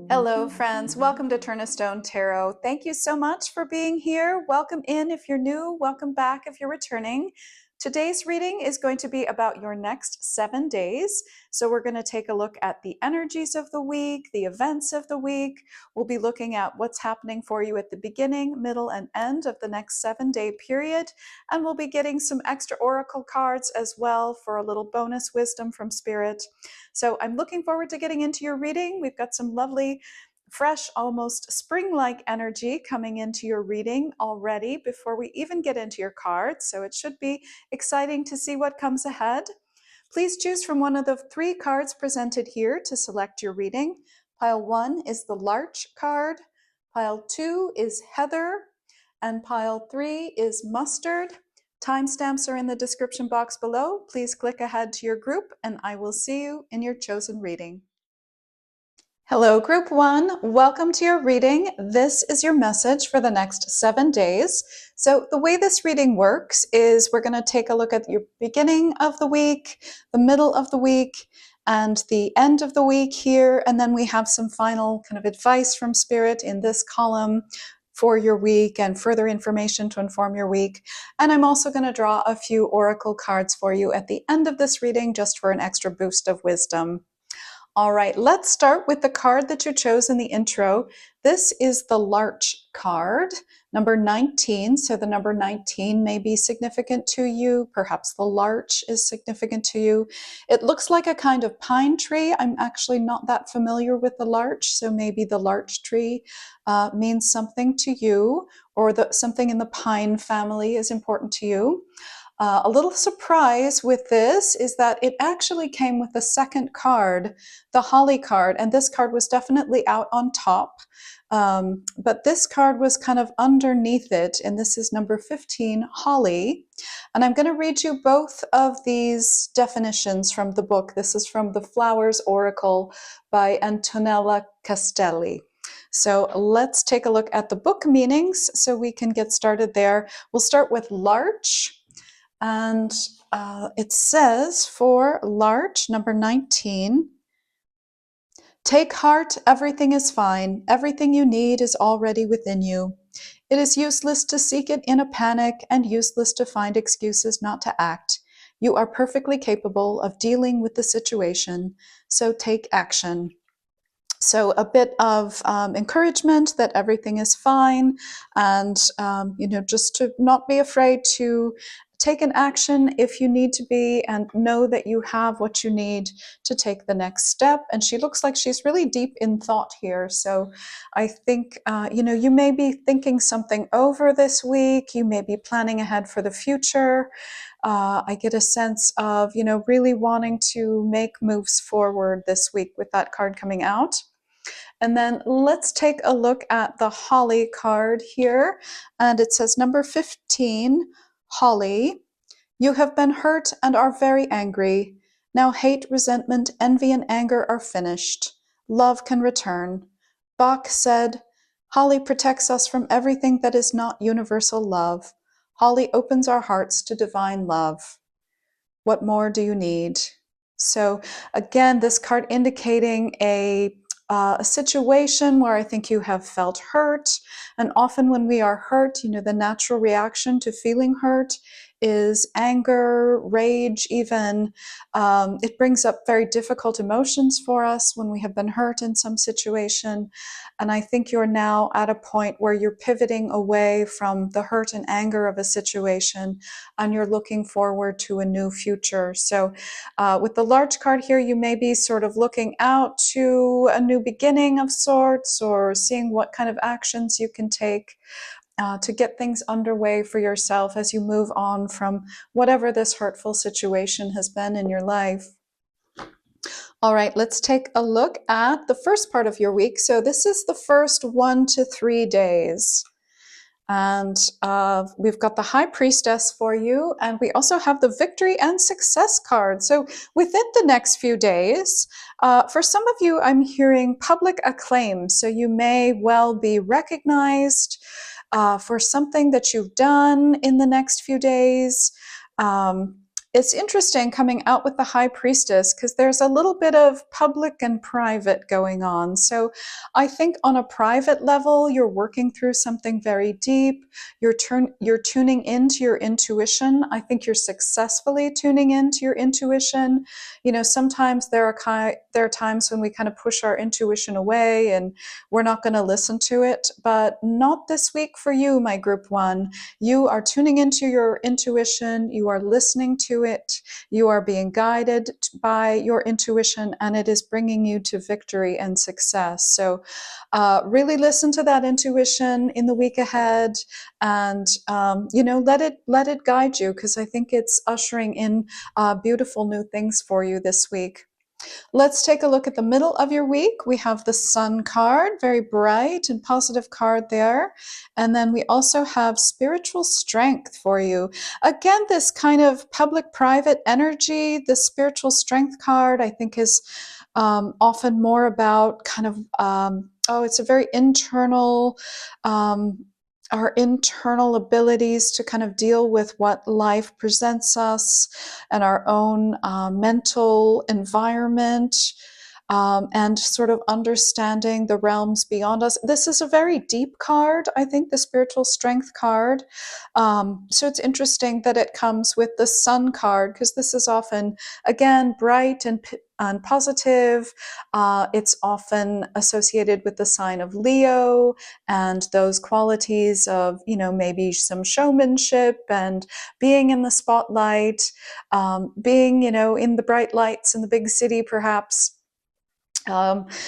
Hello, friends. Welcome to Turn a Stone Tarot. Thank you so much for being here. Welcome in if you're new. Welcome back if you're returning. Today's reading is going to be about your next 7 days. So we're going to take a look at the energies of the week, the events of the week. We'll be looking at what's happening for you at the beginning, middle, and end of the next 7-day period. And we'll be getting some extra oracle cards as well for a little bonus wisdom from Spirit. So I'm looking forward to getting into your reading. We've got some lovely, fresh, almost spring-like energy coming into your reading already before we even get into your cards. So it should be exciting to see what comes ahead. Please choose from one of the 3 cards presented here to select your reading. Pile 1 is the Larch card, pile 2 is Heather, and pile 3 is Mustard. Timestamps are in the description box below. Please click ahead to your group and I will see you in your chosen reading. Hello, Group 1. Welcome to your reading. This is your message for the next 7 days. So the way this reading works is we're going to take a look at your beginning of the week, the middle of the week, and the end of the week here. And then we have some final kind of advice from Spirit in this column for your week and further information to inform your week. And I'm also going to draw a few oracle cards for you at the end of this reading just for an extra boost of wisdom. All right, let's start with the card that you chose in the intro. This is the Larch card, number 19. So the number 19 may be significant to you. Perhaps the larch is significant to you. It looks like a kind of pine tree. I'm actually not that familiar with the larch, so maybe the larch tree means something to you, or something in the pine family is important to you. A little surprise with this is that it actually came with the second card, the Holly card, and this card was definitely out on top. But this card was kind of underneath it, and this is number 15, Holly. And I'm going to read you both of these definitions from the book. This is from The Flowers Oracle by Antonella Castelli. So let's take a look at the book meanings so we can get started there. We'll start with Larch. And it says for Larch, number 19, take heart, everything is fine. Everything you need is already within you. It is useless to seek it in a panic and useless to find excuses not to act. You are perfectly capable of dealing with the situation, so take action. So a bit of encouragement that everything is fine, and just to not be afraid to take an action if you need to be, and know that you have what you need to take the next step. And she looks like she's really deep in thought here. So I think, you may be thinking something over this week. You may be planning ahead for the future. I get a sense of, really wanting to make moves forward this week with that card coming out. And then let's take a look at the Holly card here. And it says number 15, Holly, you have been hurt and are very angry. Now hate, resentment, envy, and anger are finished. Love can return. Bach said, Holly protects us from everything that is not universal love. Holly opens our hearts to divine love. What more do you need? So again, this card indicating a situation where I think you have felt hurt. And often when we are hurt, the natural reaction to feeling hurt is anger, rage even. It brings up very difficult emotions for us when we have been hurt in some situation. And I think you're now at a point where you're pivoting away from the hurt and anger of a situation, and you're looking forward to a new future. So with the Larch card here, you may be sort of looking out to a new beginning of sorts, or seeing what kind of actions you can take to get things underway for yourself as you move on from whatever this hurtful situation has been in your life. All right, let's take a look at the first part of your week. So this is the first 1 to 3 days. And we've got the High Priestess for you, and we also have the Victory and Success card. So within the next few days, for some of you, I'm hearing public acclaim. So you may well be recognized for something that you've done in the next few days. It's interesting coming out with the High Priestess because there's a little bit of public and private going on. So I think on a private level, you're working through something very deep. You're tuning into your intuition. I think you're successfully tuning into your intuition. You know, sometimes there are times when we kind of push our intuition away and we're not going to listen to it, but not this week for you, my group one. You are tuning into your intuition, you are listening to it, you are being guided by your intuition, and it is bringing you to victory and success. So really listen to that intuition in the week ahead, and let it guide you, because I think it's ushering in beautiful new things for you this week. Let's take a look at the middle of your week. We have the Sun card, very bright and positive card there. And then we also have spiritual strength for you. Again, this kind of public-private energy, the spiritual strength card, I think is often more about kind of, it's a very internal, our internal abilities to kind of deal with what life presents us and our own mental environment, and sort of understanding the realms beyond us. This is a very deep card, I think, the spiritual strength card. So it's interesting that it comes with the Sun card, because this is often, again, bright and positive. It's often associated with the sign of Leo and those qualities of, maybe some showmanship and being in the spotlight, being, in the bright lights in the big city, perhaps.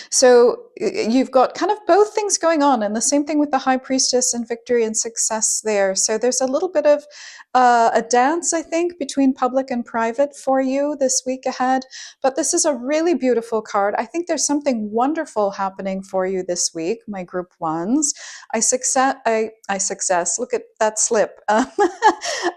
So you've got kind of both things going on, and the same thing with the High Priestess and victory and success there. So there's a little bit of a dance, I think, between public and private for you this week ahead. But this is a really beautiful card. I think there's something wonderful happening for you this week, my group ones. I success. Look at that slip.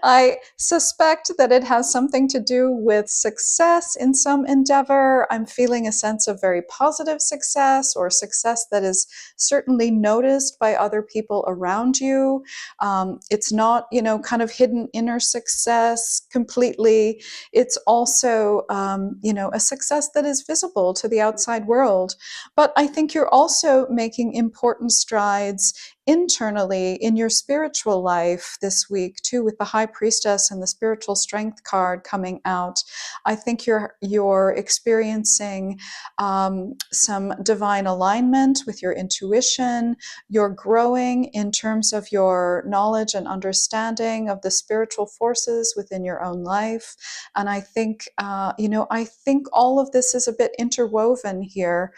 I suspect that it has something to do with success in some endeavor. I'm feeling a sense of very positive success, or success that is certainly noticed by other people around you. It's not, kind of hidden inner success completely. It's also, a success that is visible to the outside world. But I think you're also making important strides internally in your spiritual life this week too, with the High Priestess and the spiritual strength card coming out. I think you're experiencing some divine alignment with your intuition. You're growing in terms of your knowledge and understanding of the spiritual forces within your own life. And I think, I think all of this is a bit interwoven here.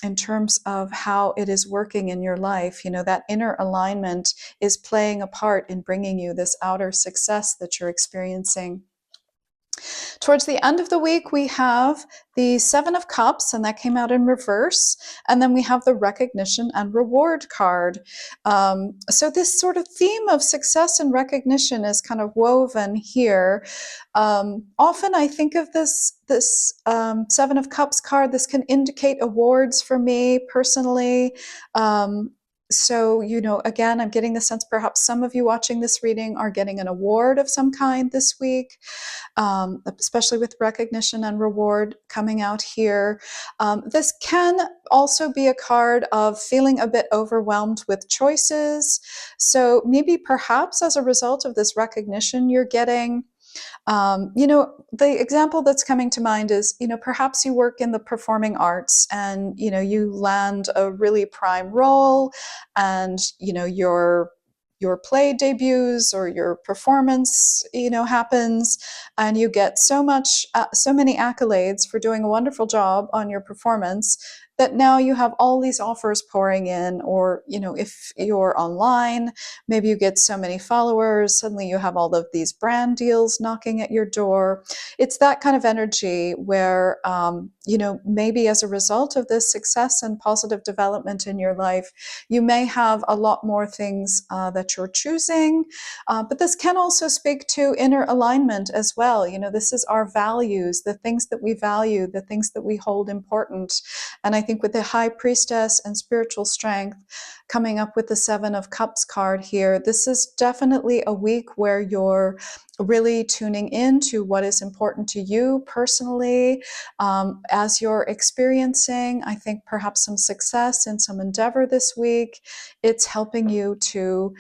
In terms of how it is working in your life, that inner alignment is playing a part in bringing you this outer success that you're experiencing. Towards the end of the week, we have the Seven of Cups, and that came out in reverse. And then we have the Recognition and Reward card. So this sort of theme of success and recognition is kind of woven here. Often I think of this Seven of Cups card. This can indicate awards for me personally. So, again, I'm getting the sense perhaps some of you watching this reading are getting an award of some kind this week, especially with recognition and reward coming out here. This can also be a card of feeling a bit overwhelmed with choices. So maybe perhaps as a result of this recognition you're getting, the example that's coming to mind is, perhaps you work in the performing arts and, you land a really prime role, and, your play debuts or your performance, happens, and you get so many accolades for doing a wonderful job on your performance, that now you have all these offers pouring in. Or, if you're online, maybe you get so many followers, suddenly you have all of these brand deals knocking at your door. It's that kind of energy where, maybe as a result of this success and positive development in your life, you may have a lot more things that you're choosing. But this can also speak to inner alignment as well. This is our values, the things that we value, the things that we hold important. And I think with the High Priestess and spiritual strength coming up with the Seven of Cups card here, this is definitely a week where you're really tuning in to what is important to you personally as you're experiencing, I think, perhaps some success in some endeavor this week. It's helping you to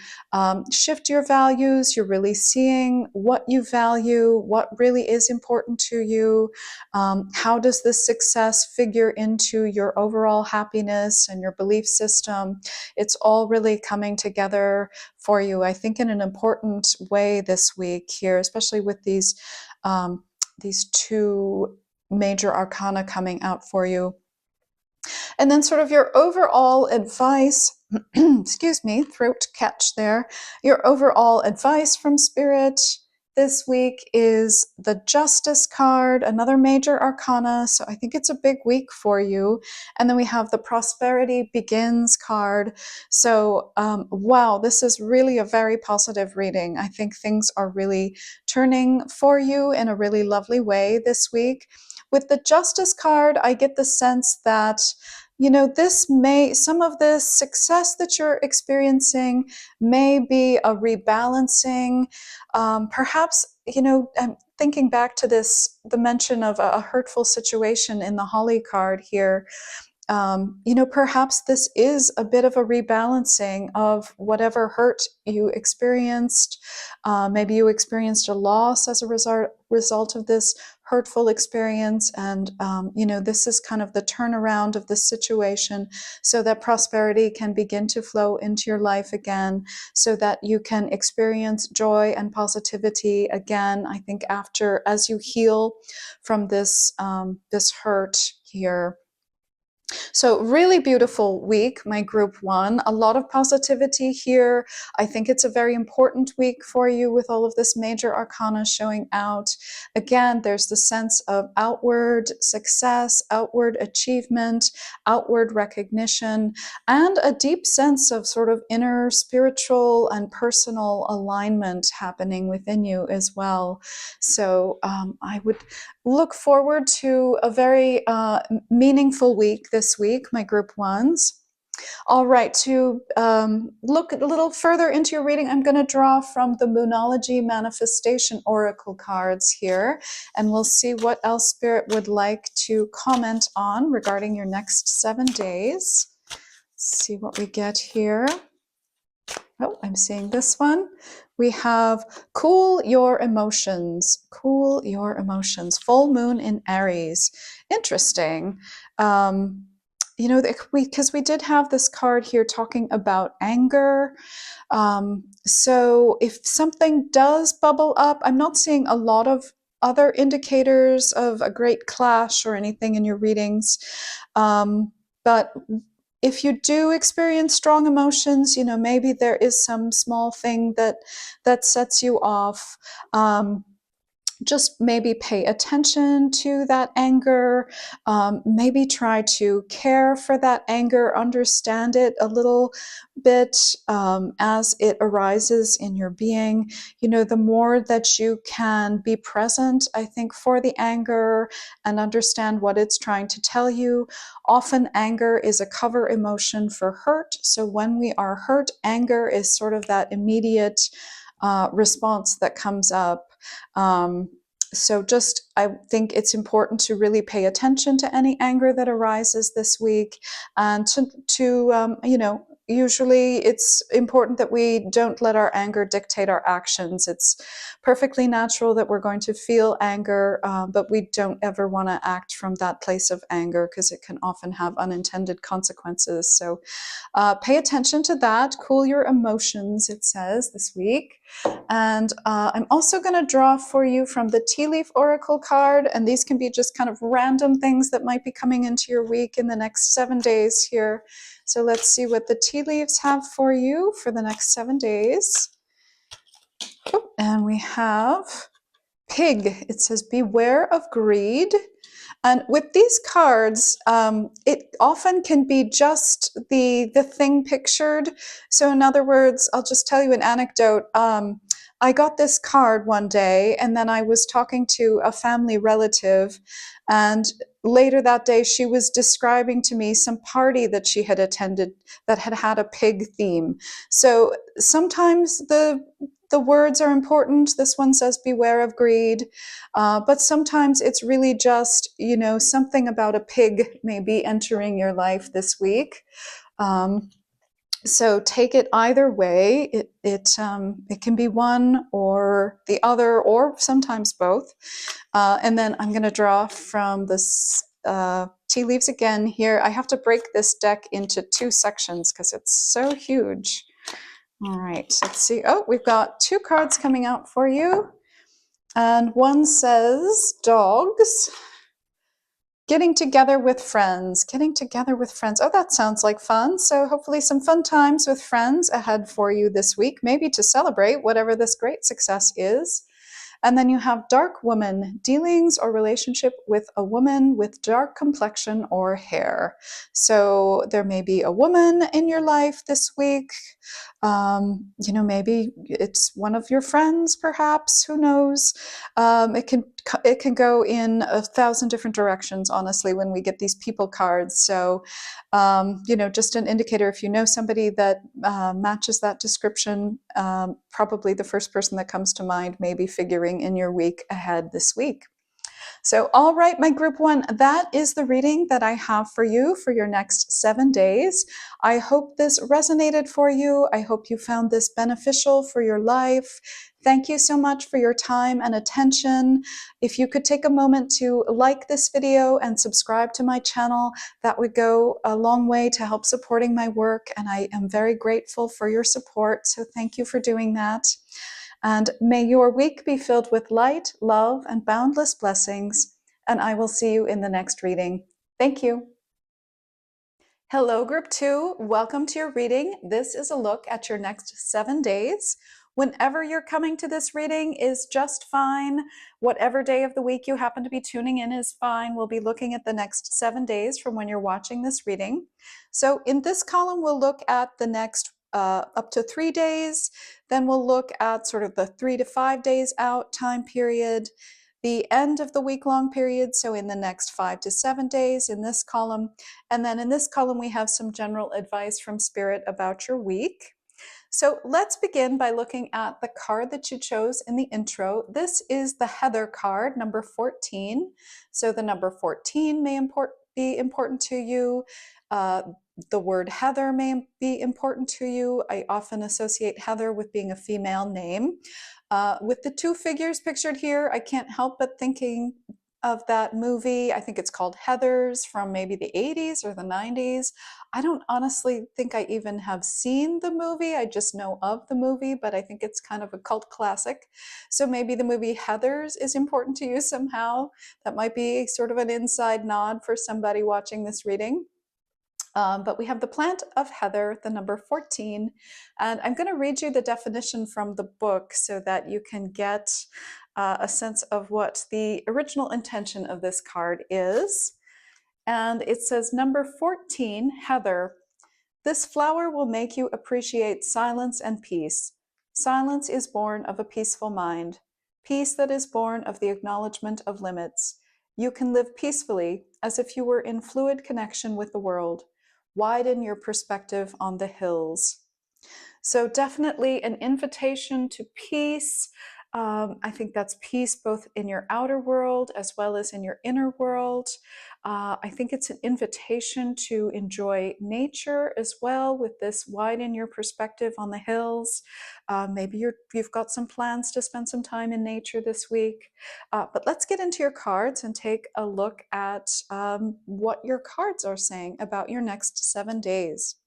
shift your values. You're really seeing what you value, what really is important to you. How does this success figure into your overall happiness and your belief system? It's all really coming together for you, I think, in an important way this week here, especially with these two major arcana coming out for you. And then sort of your overall advice, excuse me, throat catch there. Your overall advice from Spirit this week is the Justice card, another major arcana. So I think it's a big week for you. And then we have the Prosperity Begins card. So wow, this is really a very positive reading. I think things are really turning for you in a really lovely way this week. With the Justice card, I get the sense that some of this success that you're experiencing may be a rebalancing. Perhaps, I'm thinking back to the mention of a hurtful situation in the Holly card here. Perhaps this is a bit of a rebalancing of whatever hurt you experienced. Maybe you experienced a loss as a result of this hurtful experience. And, this is kind of the turnaround of the situation so that prosperity can begin to flow into your life again, so that you can experience joy and positivity again. I think as you heal from this hurt here. So really beautiful week, my group one. A lot of positivity here. I think it's a very important week for you with all of this major arcana showing out. Again, there's the sense of outward success, outward achievement, outward recognition, and a deep sense of sort of inner spiritual and personal alignment happening within you as well. So I would look forward to a very meaningful week this week, my group ones. All right, to look a little further into your reading, I'm going to draw from the Moonology Manifestation Oracle cards here, and we'll see what else Spirit would like to comment on regarding your next 7 days. Let's see what we get here. Oh, I'm seeing this one. We have cool your emotions. Cool your emotions. Full moon in Aries. Interesting. Because we did have this card here talking about anger. So if something does bubble up, I'm not seeing a lot of other indicators of a great clash or anything in your readings. But if you do experience strong emotions, maybe there is some small thing that sets you off. Just maybe pay attention to that anger, maybe try to care for that anger, understand it a little bit as it arises in your being. The more that you can be present, I think, for the anger and understand what it's trying to tell you. Often anger is a cover emotion for hurt. So when we are hurt, anger is sort of that immediate response that comes up. So I think it's important to really pay attention to any anger that arises this week, and usually it's important that we don't let our anger dictate our actions. It's perfectly natural that we're going to feel anger, but we don't ever want to act from that place of anger because it can often have unintended consequences. So pay attention to that. Cool your emotions, it says this week. And I'm also going to draw for you from the Tea Leaf Oracle card, and these can be just kind of random things that might be coming into your week in the next 7 days here. So let's see what the tea leaves have for you for the next 7 days. Oh, and we have Pig. It says, beware of greed. And with these cards, it often can be just the thing pictured. So in other words, I'll just tell you an anecdote. I got this card one day, and then I was talking to a family relative, and later that day she was describing to me some party that she had attended that had a pig theme. So sometimes the the words are important. This one says, beware of greed. But sometimes it's really just, something about a pig maybe entering your life this week. So take it either way. It can be one or the other, or sometimes both. And then I'm going to draw from this tea leaves again here. I have to break this deck into two sections because it's so huge. All right, let's see. Oh, we've got two cards coming out for you. And one says dogs. Getting together with friends. Getting together with friends. Oh, that sounds like fun. So hopefully some fun times with friends ahead for you this week, maybe to celebrate whatever this great success is. And then you have dark woman, dealings or relationship with a woman with dark complexion or hair. So there may be a woman in your life this week. Maybe it's one of your friends, perhaps. Who knows? It can go in 1,000 different directions, honestly, when we get these people cards. So, just an indicator. If you know somebody that matches that description, probably the first person that comes to mind may be figuring in your week ahead this week. So, all right, my group one, that is the reading that I have for you for your next 7 days. I hope this resonated for you. I hope you found this beneficial for your life. Thank you so much for your time and attention. If you could take a moment to like this video and subscribe to my channel, that would go a long way to help supporting my work, and I am very grateful for your support. So thank you for doing that. And may your week be filled with light, love, and boundless blessings. And I will see you in the next reading. Thank you. Hello, Group 2. Welcome to your reading. This is a look at your next 7 days. Whenever you're coming to this reading is just fine. Whatever day of the week you happen to be tuning in is fine. We'll be looking at the next 7 days from when you're watching this reading. So in this column, we'll look at the next up to 3 days. Then we'll look at sort of the 3 to 5 days out time period, the end of the week-long period, so in the next 5 to 7 days in this column. And then in this column, we have some general advice from Spirit about your week. So let's begin by looking at the card that you chose in the intro. This is the Heather card, number 14. So the number 14 may be important to you. The word Heather may be important to you. I often associate Heather with being a female name. With the two figures pictured here, I can't help but thinking of that movie. I think it's called Heathers from maybe the 80s or the 90s. I don't honestly think I even have seen the movie. I just know of the movie, but I think it's kind of a cult classic. So maybe the movie Heathers is important to you somehow. That might be sort of an inside nod for somebody watching this reading. But we have the plant of heather, the number 14, and I'm going to read you the definition from the book so that you can get a sense of what the original intention of this card is. And it says, number 14, heather. This flower will make you appreciate silence and peace. Silence is born of a peaceful mind, peace that is born of the acknowledgement of limits. You can live peacefully as if you were in fluid connection with the world. Widen your perspective on the hills. So definitely an invitation to peace. I think that's peace both in your outer world as well as in your inner world. I think it's an invitation to enjoy nature as well with this widen your perspective on the hills. Maybe you've got some plans to spend some time in nature this week. But let's get into your cards and take a look at what your cards are saying about your next 7 days.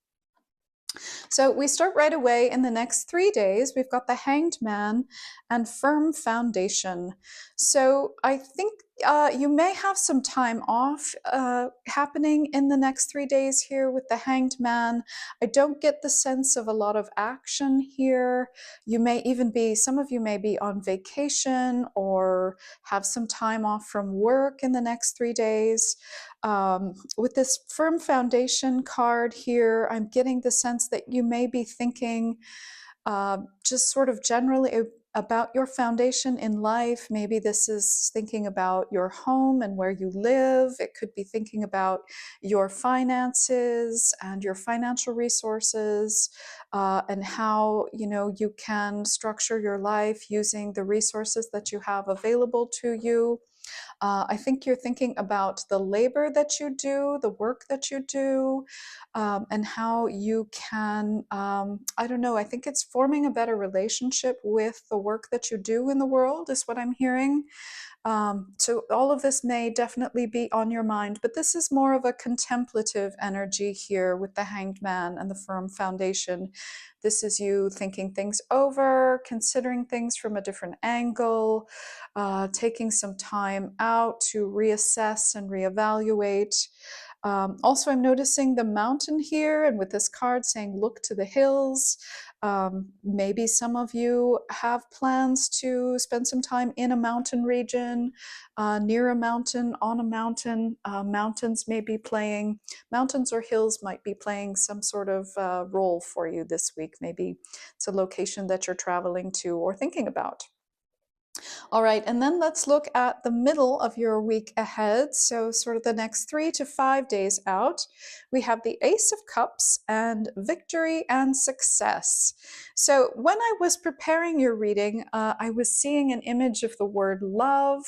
So we start right away in the next 3 days. We've got the Hanged Man and Firm Foundation. So I think you may have some time off happening in the next 3 days here with the Hanged Man. I don't get the sense of a lot of action here. You may even be, some of you may be on vacation or have some time off from work in the next 3 days. With this Firm Foundation card here, I'm getting the sense that you may be thinking just sort of generally about your foundation in life. Maybe this is thinking about your home and where you live. It could be thinking about your finances and your financial resources, and how you can structure your life using the resources that you have available to you. I think you're thinking about the labor that you do, the work that you do, and how you can, I don't know, I think it's forming a better relationship with the work that you do in the world, is what I'm hearing. So all of this may definitely be on your mind, but this is more of a contemplative energy here with the Hanged Man and the firm foundation. This is you thinking things over, considering things from a different angle, taking some time out to reassess and reevaluate. Also, I'm noticing the mountain here, and with this card saying, look to the hills. Maybe some of you have plans to spend some time in a mountain region, near a mountain, on a mountain. Mountains or hills might be playing some sort of role for you this week. Maybe it's a location that you're traveling to or thinking about. All right, and then let's look at the middle of your week ahead. So, sort of the next 3 to 5 days out, we have the Ace of Cups and victory and success. So, when I was preparing your reading, I was seeing an image of the word love.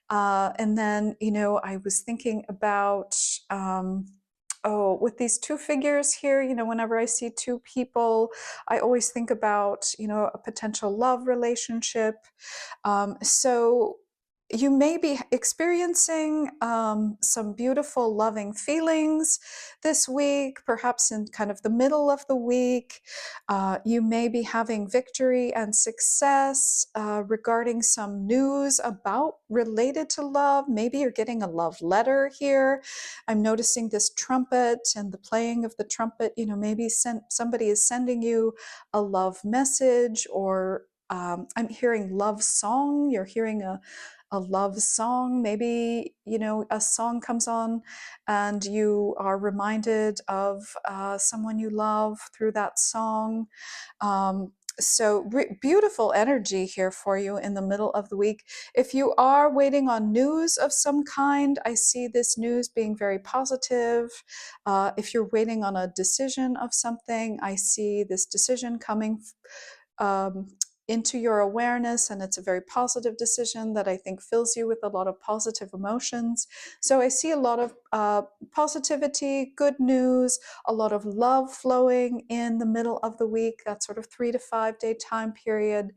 And then, I was thinking about. Oh, with these two figures here, whenever I see two people, I always think about, a potential love relationship. So you may be experiencing some beautiful, loving feelings this week, perhaps in kind of the middle of the week. You may be having victory and success regarding some news about related to love. Maybe you're getting a love letter here. I'm noticing this trumpet and the playing of the trumpet. Maybe somebody is sending you a love message, or I'm hearing love song. You're hearing a love song. Maybe, a song comes on and you are reminded of someone you love through that song. So beautiful energy here for you in the middle of the week. If you are waiting on news of some kind, I see this news being very positive. If you're waiting on a decision of something, I see this decision coming um, into your awareness, and it's a very positive decision that I think fills you with a lot of positive emotions. So I see a lot of positivity, good news, a lot of love flowing in the middle of the week, that sort of 3 to 5 day time period.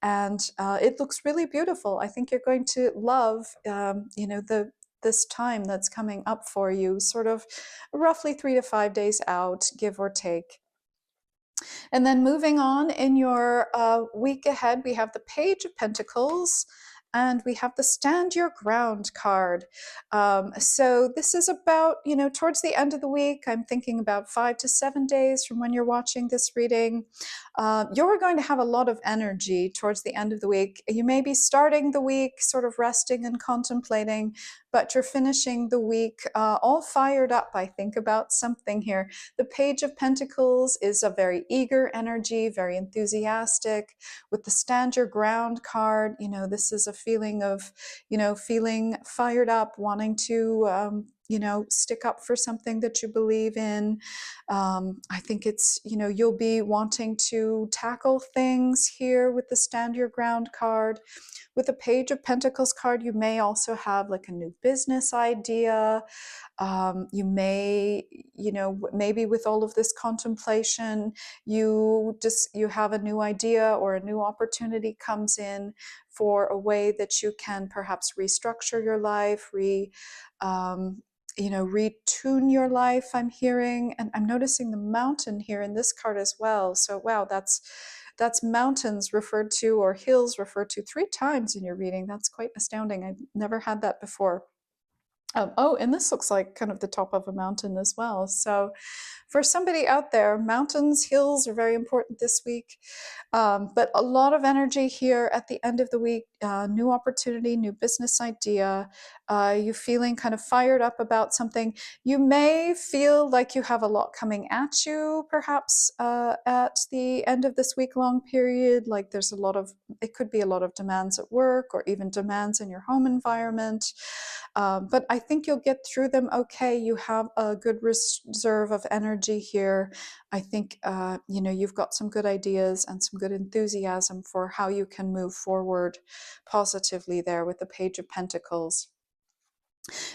And it looks really beautiful. I think you're going to love, this time that's coming up for you, sort of roughly 3 to 5 days out, give or take. And then moving on in your week ahead, we have the Page of Pentacles and we have the Stand Your Ground card. So this is about, towards the end of the week. I'm thinking about 5 to 7 days from when you're watching this reading. You're going to have a lot of energy towards the end of the week. You may be starting the week sort of resting and contemplating, but you're finishing the week all fired up, I think, about something here. The Page of Pentacles is a very eager energy, very enthusiastic. With the Stand Your Ground card, this is a feeling of, feeling fired up, wanting to, stick up for something that you believe in. I think it's, you'll be wanting to tackle things here with the Stand Your Ground card. With the Page of Pentacles card, you may also have like a new business idea. You may, maybe with all of this contemplation, you have a new idea or a new opportunity comes in for a way that you can perhaps restructure your life, retune your life. I'm hearing, and I'm noticing the mountain here in this card as well. So wow, that's mountains referred to, or hills referred to 3 times in your reading. That's quite astounding. I've never had that before. Oh, and this looks like kind of the top of a mountain as well. So for somebody out there, mountains, hills are very important this week. But a lot of energy here at the end of the week, new opportunity, new business idea. You feeling kind of fired up about something. You may feel like you have a lot coming at you, perhaps at the end of this week long period. Like there's a lot of, it could be a lot of demands at work or even demands in your home environment. But I think you'll get through them okay. You have a good reserve of energy here. I think you've got some good ideas and some good enthusiasm for how you can move forward positively there with the Page of Pentacles.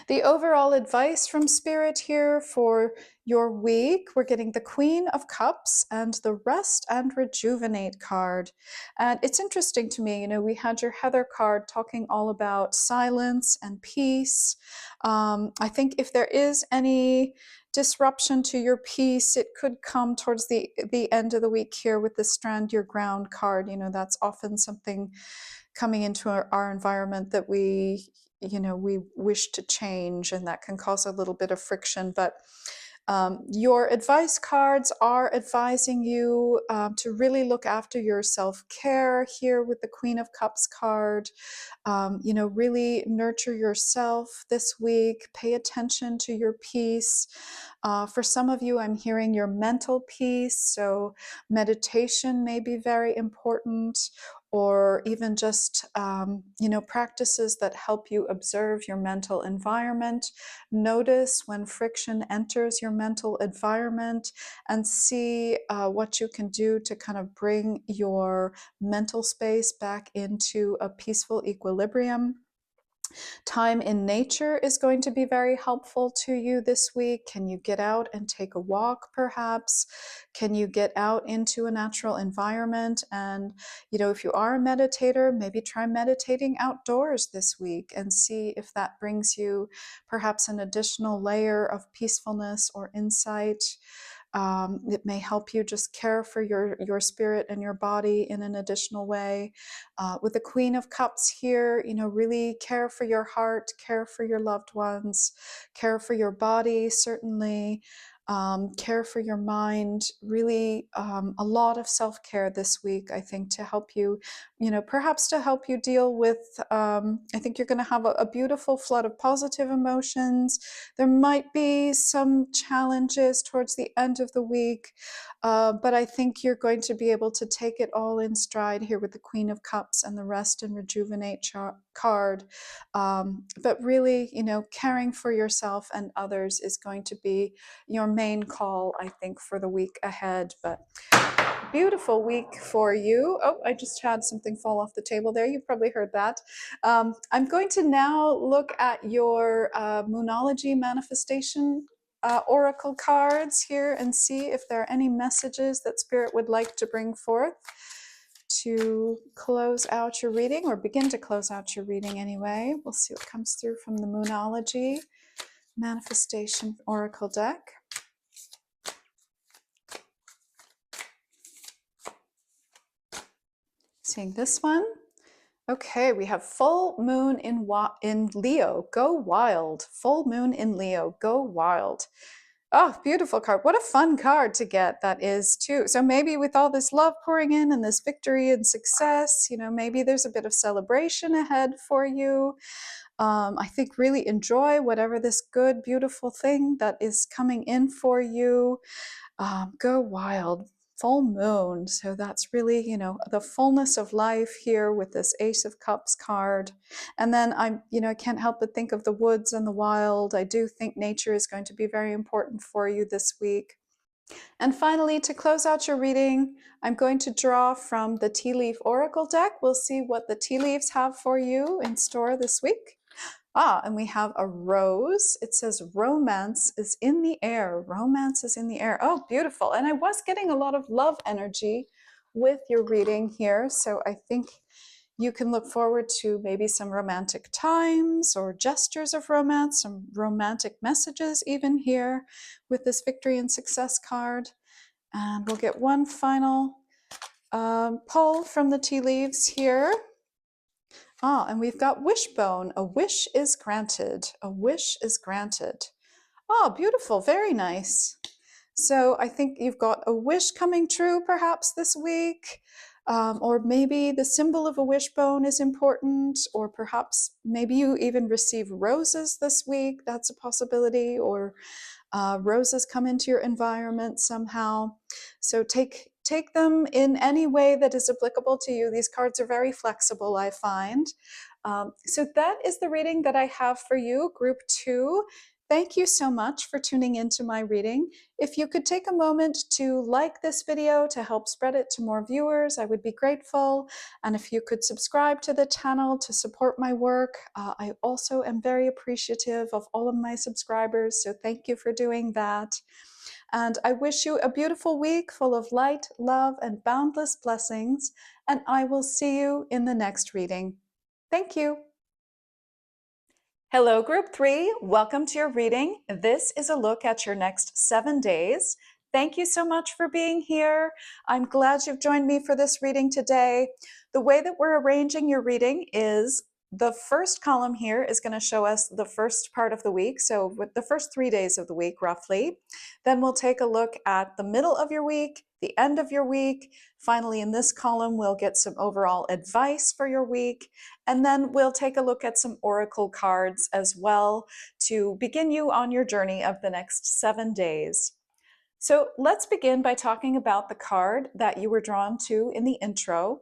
The overall advice from Spirit here for your week, we're getting the Queen of Cups and the Rest and Rejuvenate card. And it's interesting to me, we had your Heather card talking all about silence and peace. I think if there is any disruption to your peace, it could come towards the end of the week here with the Strand Your Ground card. That's often something coming into our environment that we wish to change, and that can cause a little bit of friction. But your advice cards are advising you to really look after your self-care here with the Queen of Cups card. Really nurture yourself this week. Pay attention to your peace. For some of you, I'm hearing your mental peace. So meditation may be very important, or even just practices that help you observe your mental environment. Notice when friction enters your mental environment and see what you can do to kind of bring your mental space back into a peaceful equilibrium. Time in nature is going to be very helpful to you this week. Can you get out and take a walk, perhaps? Can you get out into a natural environment? And, if you are a meditator, maybe try meditating outdoors this week and see if that brings you perhaps an additional layer of peacefulness or insight. It may help you just care for your spirit and your body in an additional way. With the Queen of Cups here, really care for your heart, care for your loved ones, care for your body, certainly. Care for your mind, really a lot of self-care this week, I think, to help you, perhaps to help you deal with, I think you're going to have a beautiful flood of positive emotions. There might be some challenges towards the end of the week, but I think you're going to be able to take it all in stride here with the Queen of Cups and the Rest and Rejuvenate card. But really, caring for yourself and others is going to be your main call, I think, for the week ahead. But beautiful week for you. Oh, I just had something fall off the table there. You probably heard that. I'm going to now look at your Moonology manifestation oracle cards here and see if there are any messages that Spirit would like to bring forth to close out your reading, or begin to close out your reading anyway. We'll see what comes through from the Moonology manifestation oracle deck. Seeing this one. Okay, we have full moon in Leo, go wild. Full moon in Leo, go wild. Oh, beautiful card. What a fun card to get that is too. So maybe with all this love pouring in and this victory and success, maybe there's a bit of celebration ahead for you. I think really enjoy whatever this good, beautiful thing that is coming in for you. Go wild. Full moon. So that's really, the fullness of life here with this Ace of Cups card. And then I can't help but think of the woods and the wild. I do think nature is going to be very important for you this week. And finally, to close out your reading, I'm going to draw from the Tea Leaf Oracle deck. We'll see what the tea leaves have for you in store this week. And we have a rose. It says romance is in the air. Romance is in the air. Oh, beautiful. And I was getting a lot of love energy with your reading here. So I think you can look forward to maybe some romantic times or gestures of romance, some romantic messages even here with this victory and success card. And we'll get one final pull from the tea leaves here. Ah, and we've got wishbone. A wish is granted. A wish is granted. Oh, beautiful. Very nice. So I think you've got a wish coming true perhaps this week. Or maybe the symbol of a wishbone is important, or perhaps maybe you even receive roses this week. That's a possibility, or roses come into your environment somehow. So take them in any way that is applicable to you. These cards are very flexible, I find. So that is the reading that I have for you, Group 2. Thank you so much for tuning into my reading. If you could take a moment to like this video to help spread it to more viewers, I would be grateful. And if you could subscribe to the channel to support my work, I also am very appreciative of all of my subscribers, so thank you for doing that. And I wish you a beautiful week full of light, love, and boundless blessings, and I will see you in the next reading. Thank you. Hello, Group 3. Welcome to your reading. This is a look at your next 7 days. Thank you so much for being here. I'm glad you've joined me for this reading today. The way that we're arranging your reading is the first column here is going to show us the first part of the week, so with the first 3 days of the week, roughly. Then we'll take a look at the middle of your week, the end of your week. Finally, in this column, we'll get some overall advice for your week. And then we'll take a look at some oracle cards as well to begin you on your journey of the next 7 days. So let's begin by talking about the card that you were drawn to in the intro.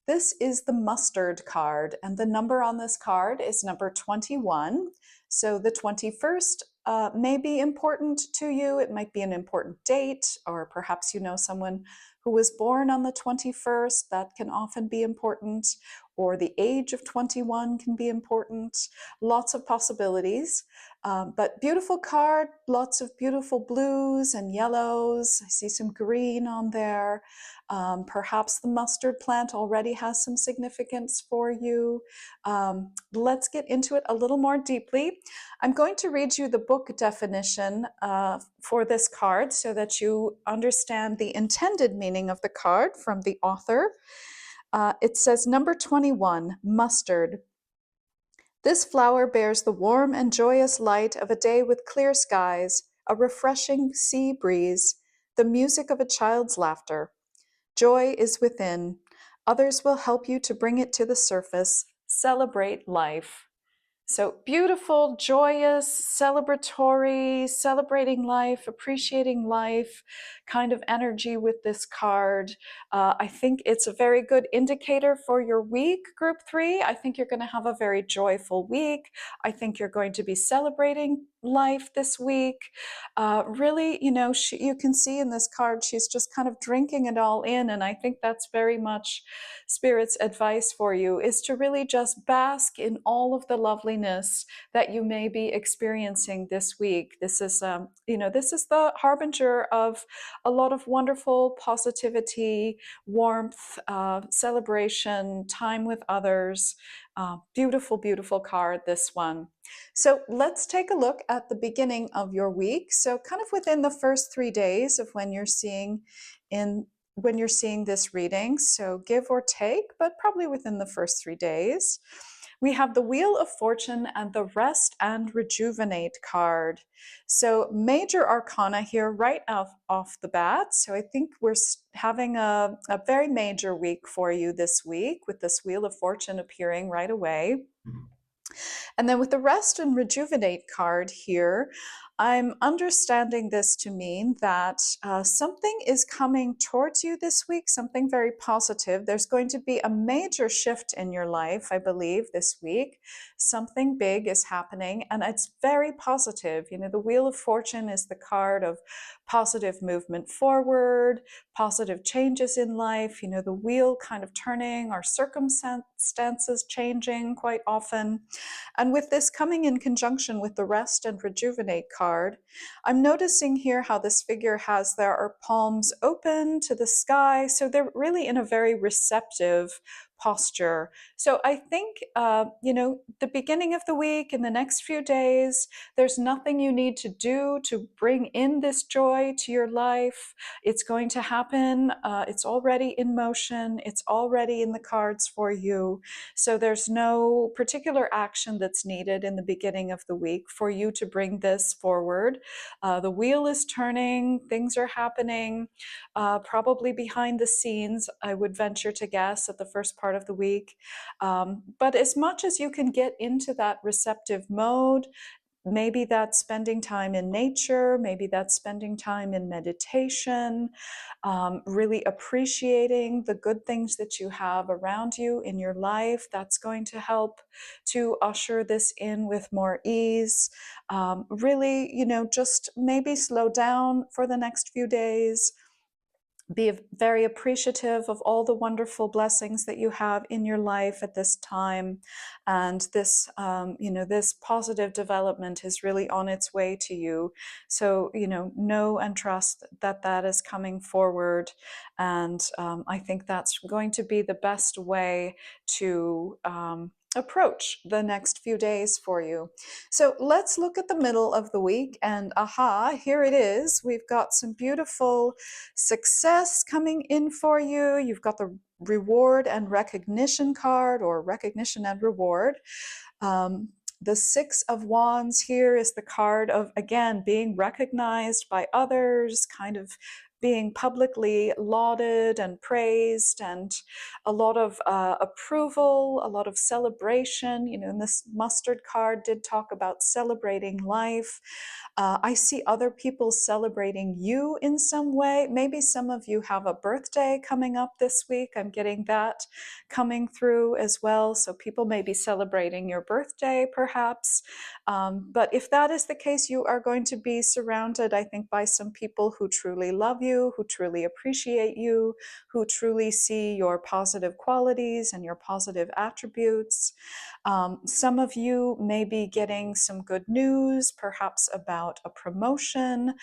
This is the mustard card, and the number on this card is number 21. So the 21st may be important to you. It might be an important date, or perhaps you know someone who was born on the 21st. That can often be important, or the age of 21 can be important. Lots of possibilities. But beautiful card, lots of beautiful blues and yellows. I see some green on there. Perhaps the mustard plant already has some significance for you. Let's get into it a little more deeply. I'm going to read you the book definition for this card so that you understand the intended meaning of the card from the author. It says, number 21, mustard. This flower bears the warm and joyous light of a day with clear skies, a refreshing sea breeze, the music of a child's laughter. Joy is within. Others will help you to bring it to the surface. Celebrate life. So beautiful, joyous, celebratory, celebrating life, appreciating life kind of energy with this card. I think it's a very good indicator for your week, Group 3. I think you're going to have a very joyful week. I think you're going to be celebrating life this week. Really, you know, you can see in this card, she's just kind of drinking it all in. And I think that's very much Spirit's advice for you, is to really just bask in all of the loveliness that you may be experiencing this week. This is, this is the harbinger of a lot of wonderful positivity, warmth, celebration, time with others. Beautiful, beautiful card, this one. So let's take a look at the beginning of your week. So kind of within the first 3 days of when you're seeing this reading, so give or take, but probably within the first 3 days. We have the Wheel of Fortune and the Rest and Rejuvenate card. So major arcana here right off the bat. So I think we're having a very major week for you this week with this Wheel of Fortune appearing right away. And then with the Rest and Rejuvenate card here, I'm understanding this to mean that something is coming towards you this week, something very positive. There's going to be a major shift in your life, I believe, this week. Something big is happening, and it's very positive. You know, the Wheel of Fortune is the card of positive movement forward, positive changes in life, you know, the wheel kind of turning, our circumstances changing quite often. And with this coming in conjunction with the Rest and Rejuvenate card, I'm noticing here how this figure has their palms open to the sky. So they're really in a very receptive posture. So I think, the beginning of the week, in the next few days, there's nothing you need to do to bring in this joy to your life. It's going to happen. It's already in motion. It's already in the cards for you. So there's no particular action that's needed in the beginning of the week for you to bring this forward. The wheel is turning, things are happening, probably behind the scenes, I would venture to guess, at the first part of the week. But as much as you can get into that receptive mode, maybe that's spending time in nature, maybe that's spending time in meditation, really appreciating the good things that you have around you in your life. That's going to help to usher this in with more ease. Really, just maybe slow down for the next few days, be very appreciative of all the wonderful blessings that you have in your life at this time, and this this positive development is really on its way to you. So know and trust that that is coming forward, and I think that's going to be the best way to approach the next few days for you. So let's look at the middle of the week, and aha, here it is. We've got some beautiful success coming in for you. You've got the reward and recognition card, or recognition and reward. The Six of Wands here is the card of, again, being recognized by others, kind of being publicly lauded and praised, and a lot of approval, a lot of celebration. And this mustard card did talk about celebrating life. I see other people celebrating you in some way. Maybe some of you have a birthday coming up this week. I'm getting that coming through as well. So people may be celebrating your birthday, perhaps. But if that is the case, you are going to be surrounded, I think, by some people who truly love you, who truly appreciate you, who truly see your positive qualities and your positive attributes. Some of you may be getting some good news, perhaps about a promotion,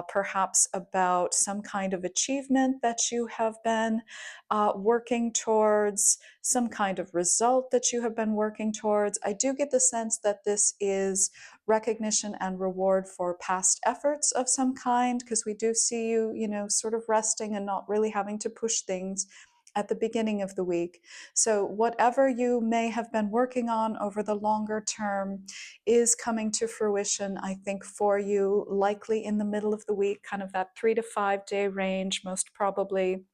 perhaps about some kind of achievement that you have been working towards, some kind of result that you have been working towards. I do get the sense that this is recognition and reward for past efforts of some kind, because we do see you, sort of resting and not really having to push things at the beginning of the week. So whatever you may have been working on over the longer term is coming to fruition, I think, for you, likely in the middle of the week, kind of that 3 to 5 day range, most probably.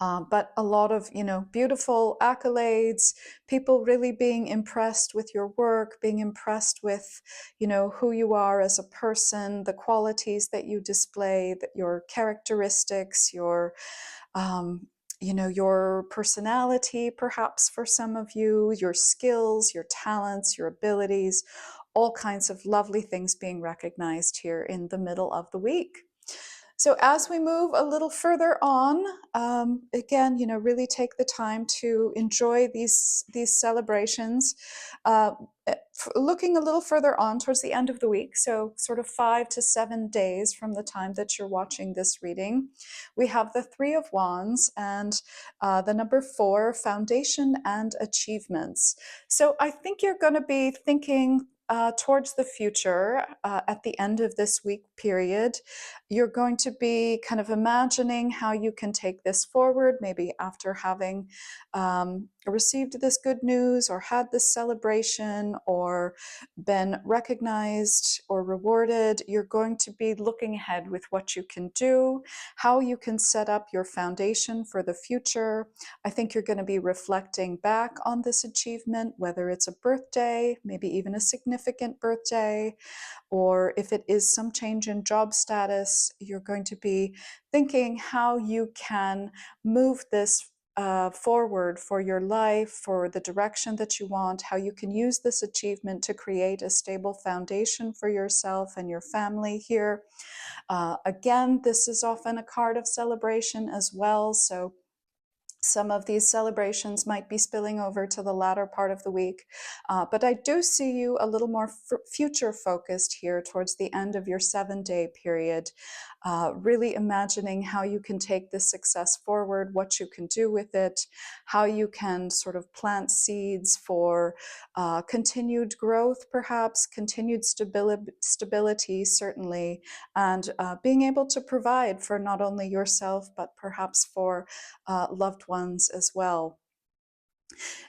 But a lot of, beautiful accolades, people really being impressed with your work, being impressed with, who you are as a person, the qualities that you display, that your characteristics, your personality, perhaps for some of you, your skills, your talents, your abilities, all kinds of lovely things being recognized here in the middle of the week. So as we move a little further on, again, really take the time to enjoy these celebrations. Uh, Looking a little further on towards the end of the week, so sort of 5 to 7 days from the time that you're watching this reading, we have the Three of Wands and the number 4, foundation and achievements. So I think you're going to be thinking towards the future at the end of this week period. You're going to be kind of imagining how you can take this forward, maybe after having received this good news or had this celebration or been recognized or rewarded. You're going to be looking ahead with what you can do, how you can set up your foundation for the future. I think you're going to be reflecting back on this achievement, whether it's a birthday, maybe even a significant birthday, or if it is some change in job status. You're going to be thinking how you can move this forward for your life, for the direction that you want, how you can use this achievement to create a stable foundation for yourself and your family here. Again, this is often a card of celebration as well. So Some of these celebrations might be spilling over to the latter part of the week, but I do see you a little more future focused here towards the end of your 7-day period, really imagining how you can take this success forward, what you can do with it, how you can sort of plant seeds for continued growth, perhaps, continued stability, certainly, and being able to provide for not only yourself, but perhaps for loved ones as well.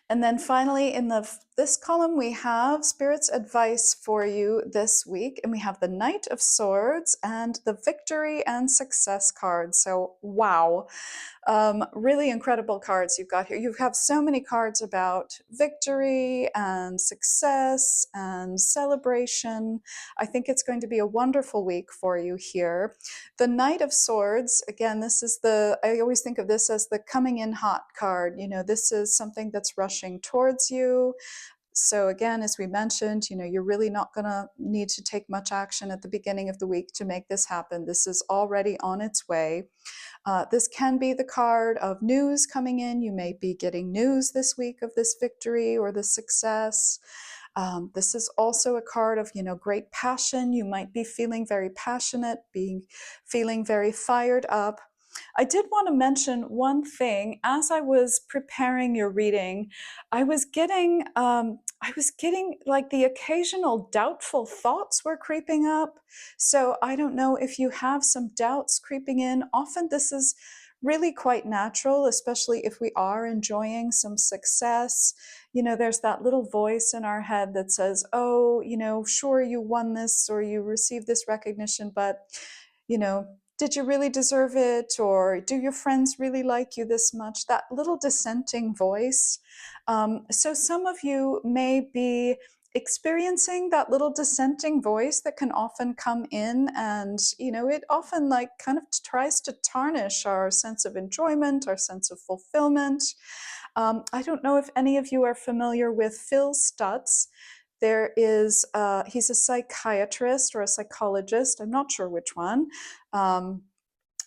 And then finally, in this column, we have Spirit's advice for you this week, and we have the Knight of Swords and the Victory and Success card. So, wow, really incredible cards you've got here. You have so many cards about victory and success and celebration. I think it's going to be a wonderful week for you here. The Knight of Swords, again, I always think of this as the coming in hot card. You know, this is something that's rushing towards you. So again, as we mentioned, you know, you're really not going to need to take much action at the beginning of the week to make this happen. This is already on its way. This can be the card of news coming in. You may be getting news this week of this victory or this success. This is also a card of, you know, great passion. You might be feeling very passionate, feeling very fired up. I did want to mention one thing. As I was preparing your reading, I was getting like the occasional doubtful thoughts were creeping up. So I don't know if you have some doubts creeping in. Often this is really quite natural, especially if we are enjoying some success. You know, there's that little voice in our head that says, oh, you know, sure, you won this or you received this recognition, but, you know, did you really deserve it? Or do your friends really like you this much? That little dissenting voice. So some of you may be experiencing that little dissenting voice that can often come in, and you know, it often like kind of tries to tarnish our sense of enjoyment, our sense of fulfillment. I don't know if any of you are familiar with Phil Stutz. He's a psychiatrist or a psychologist, I'm not sure which one.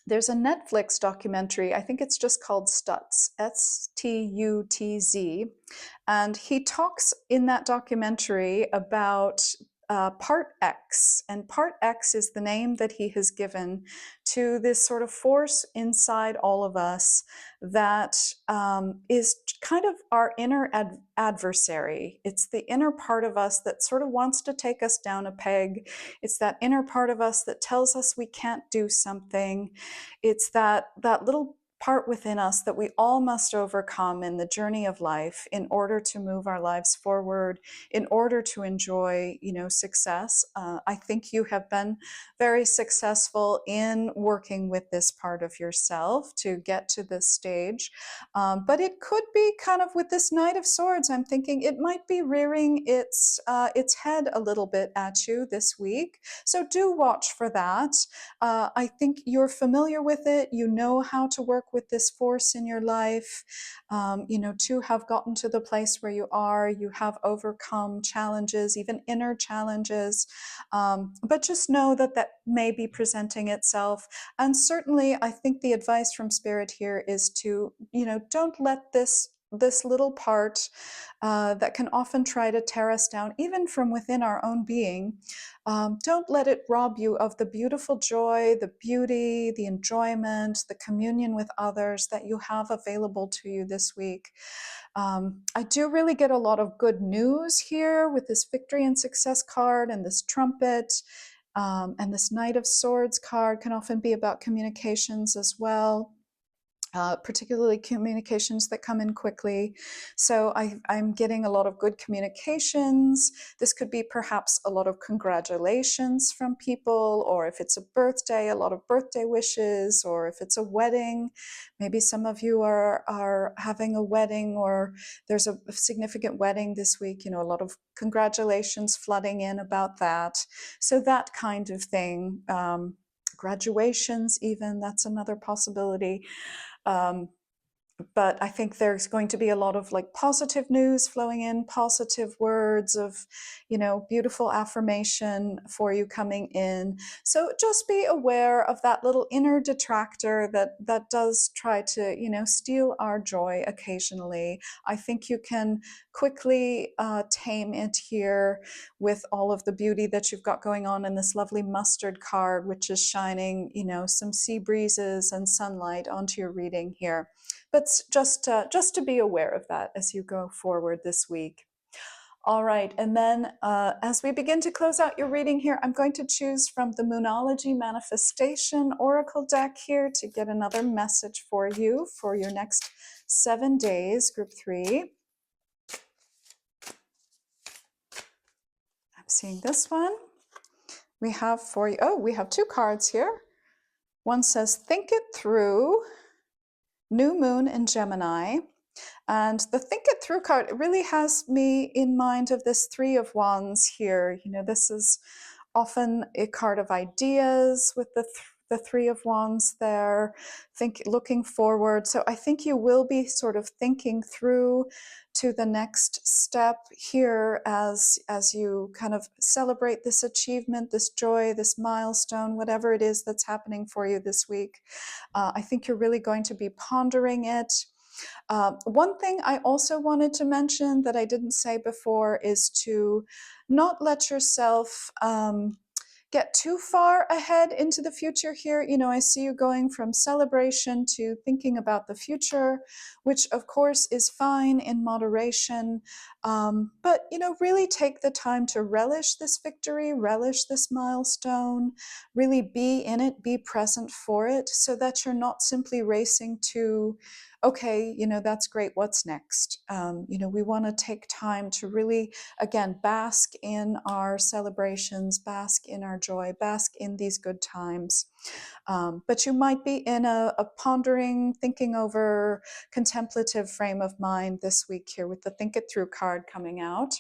There's a Netflix documentary, I think it's just called Stutz, Stutz, and he talks in that documentary about Part X. And Part X is the name that he has given to this sort of force inside all of us that is kind of our inner adversary. It's the inner part of us that sort of wants to take us down a peg. It's that inner part of us that tells us we can't do something. It's that little part within us that we all must overcome in the journey of life in order to move our lives forward, in order to enjoy, you know, success. I think you have been very successful in working with this part of yourself to get to this stage. But it could be kind of with this Knight of Swords, I'm thinking it might be rearing its head a little bit at you this week. So do watch for that. I think you're familiar with it. You know how to work with this force in your life. You know, to have gotten to the place where you are, you have overcome challenges, even inner challenges. But just know that that may be presenting itself. And certainly, I think the advice from Spirit here is to, you know, don't let this little part that can often try to tear us down, even from within our own being. Don't let it rob you of the beautiful joy, the beauty, the enjoyment, the communion with others that you have available to you this week. I do really get a lot of good news here with this Victory and Success card and this trumpet. And this Knight of Swords card can often be about communications as well. Particularly communications that come in quickly. So I'm getting a lot of good communications. This could be perhaps a lot of congratulations from people, or if it's a birthday, a lot of birthday wishes, or if it's a wedding, maybe some of you are having a wedding, or there's a significant wedding this week, you know, a lot of congratulations flooding in about that. So that kind of thing. Graduations even, that's another possibility. Um, but I think there's going to be a lot of like positive news flowing in, positive words of, beautiful affirmation for you coming in. So just be aware of that little inner detractor that does try to, steal our joy occasionally. I think you can quickly tame it here with all of the beauty that you've got going on in this lovely mustard card, which is shining, some sea breezes and sunlight onto your reading here. But just to be aware of that as you go forward this week. All right, and then as we begin to close out your reading here, I'm going to choose from the Moonology Manifestation Oracle deck here to get another message for you for your next 7 days, group 3. I'm seeing this one. We have for you, we have 2 cards here. One says, think it through, new moon in Gemini. And the think it through card really has me in mind of this 3 of Wands here. This is often a card of ideas with the 3 of Wands there, looking forward. So I think you will be sort of thinking through to the next step here as you kind of celebrate this achievement, this joy, this milestone, whatever it is that's happening for you this week. I think you're really going to be pondering it. One thing I also wanted to mention that I didn't say before is to not let yourself get too far ahead into the future here. I see you going from celebration to thinking about the future, which of course is fine in moderation. But, really take the time to relish this victory, relish this milestone, really be in it, be present for it, so that you're not simply racing to, okay, that's great, what's next? We want to take time to really, again, bask in our celebrations, bask in our joy, bask in these good times. But you might be in a pondering, thinking over, contemplative frame of mind this week here with the Think It Through card coming out.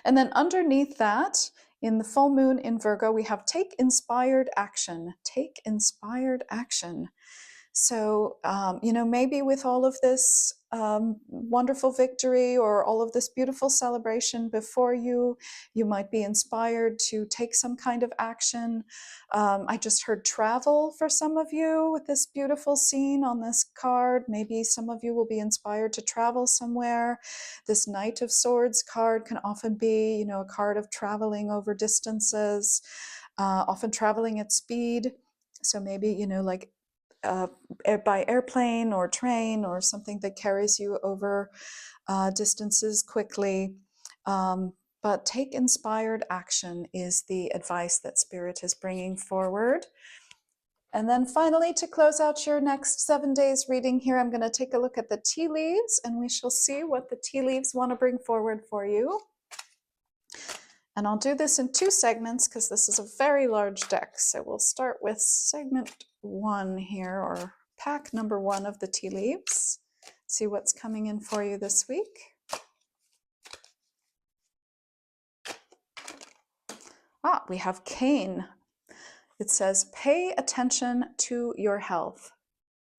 And then underneath that, in the full moon in Virgo, we have take inspired action. Take inspired action. So, maybe with all of this wonderful victory or all of this beautiful celebration before you, you might be inspired to take some kind of action. I just heard travel for some of you with this beautiful scene on this card. Maybe some of you will be inspired to travel somewhere. This Knight of Swords card can often be, a card of traveling over distances, often traveling at speed. So maybe, like by airplane or train or something that carries you over distances quickly. But take inspired action is the advice that Spirit is bringing forward. And then finally, to close out your next 7 days reading here, I'm going to take a look at the tea leaves and we shall see what the tea leaves want to bring forward for you. And I'll do this in 2 segments because this is a very large deck. So we'll start with segment 1 here, or pack number 1 of the tea leaves. See what's coming in for you this week. We have cane. It says, pay attention to your health.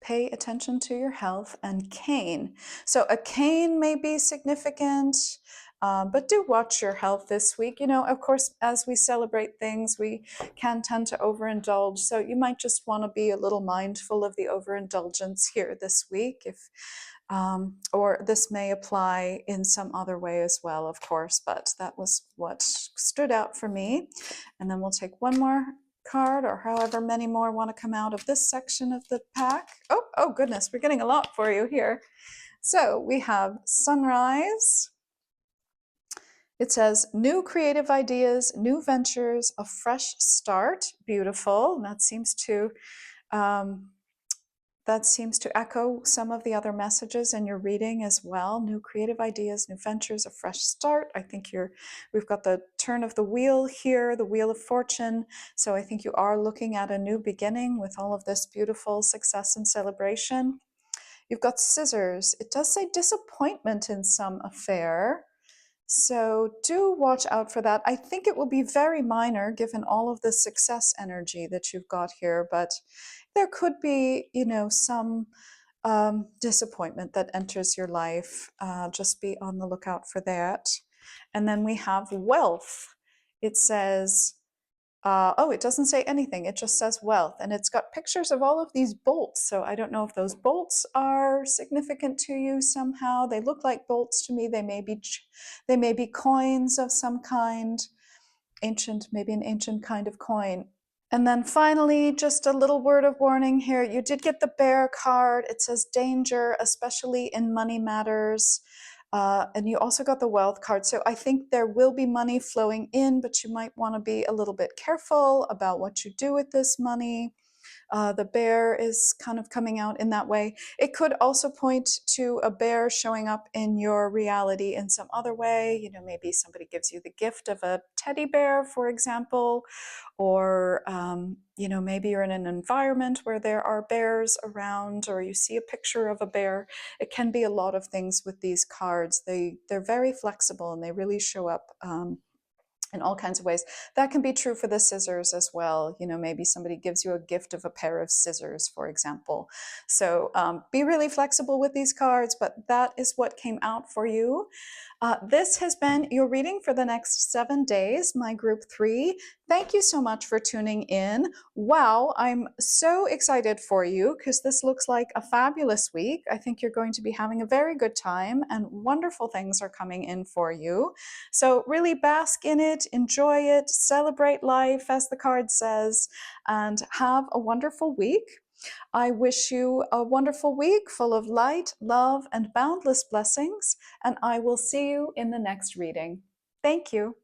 Pay attention to your health, and cane. So a cane may be significant, but do watch your health this week. Of course, as we celebrate things, we can tend to overindulge. So you might just want to be a little mindful of the overindulgence here this week. Or this may apply in some other way as well, of course, but that was what stood out for me. And then we'll take one more card, or however many more want to come out of this section of the pack. Oh goodness, we're getting a lot for you here. So we have sunrise. It says new creative ideas, new ventures, a fresh start. Beautiful. And that seems to echo some of the other messages in your reading as well. New creative ideas, new ventures, a fresh start. I think we've got the turn of the wheel here, the wheel of fortune. So I think you are looking at a new beginning with all of this beautiful success and celebration. You've got scissors. It does say disappointment in some affair. So do watch out for that. I think it will be very minor given all of the success energy that you've got here, but there could be, some disappointment that enters your life. Just be on the lookout for that. And then we have wealth. It says, oh, it doesn't say anything. It just says wealth. And it's got pictures of all of these bolts. So I don't know if those bolts are significant to you somehow. They look like bolts to me. They may be coins of some kind, ancient, maybe an ancient kind of coin. And then finally, just a little word of warning here. You did get the bear card. It says danger, especially in money matters. And you also got the wealth card. So I think there will be money flowing in, but you might want to be a little bit careful about what you do with this money. The bear is kind of coming out in that way. It could also point to a bear showing up in your reality in some other way. You know, maybe somebody gives you the gift of a teddy bear, for example, or you know, maybe you're in an environment where there are bears around, or you see a picture of a bear. It can be a lot of things with these cards. They're very flexible and they really show up in all kinds of ways. That can be true for the scissors as well. You know, maybe somebody gives you a gift of a pair of scissors, for example. So be really flexible with these cards, but that is what came out for you. This has been your reading for the next 7 days, my group 3. Thank you so much for tuning in. Wow, I'm so excited for you because this looks like a fabulous week. I think you're going to be having a very good time and wonderful things are coming in for you. So really bask in it, enjoy it, celebrate life, as the card says, and have a wonderful week. I wish you a wonderful week full of light, love, and boundless blessings, and I will see you in the next reading. Thank you.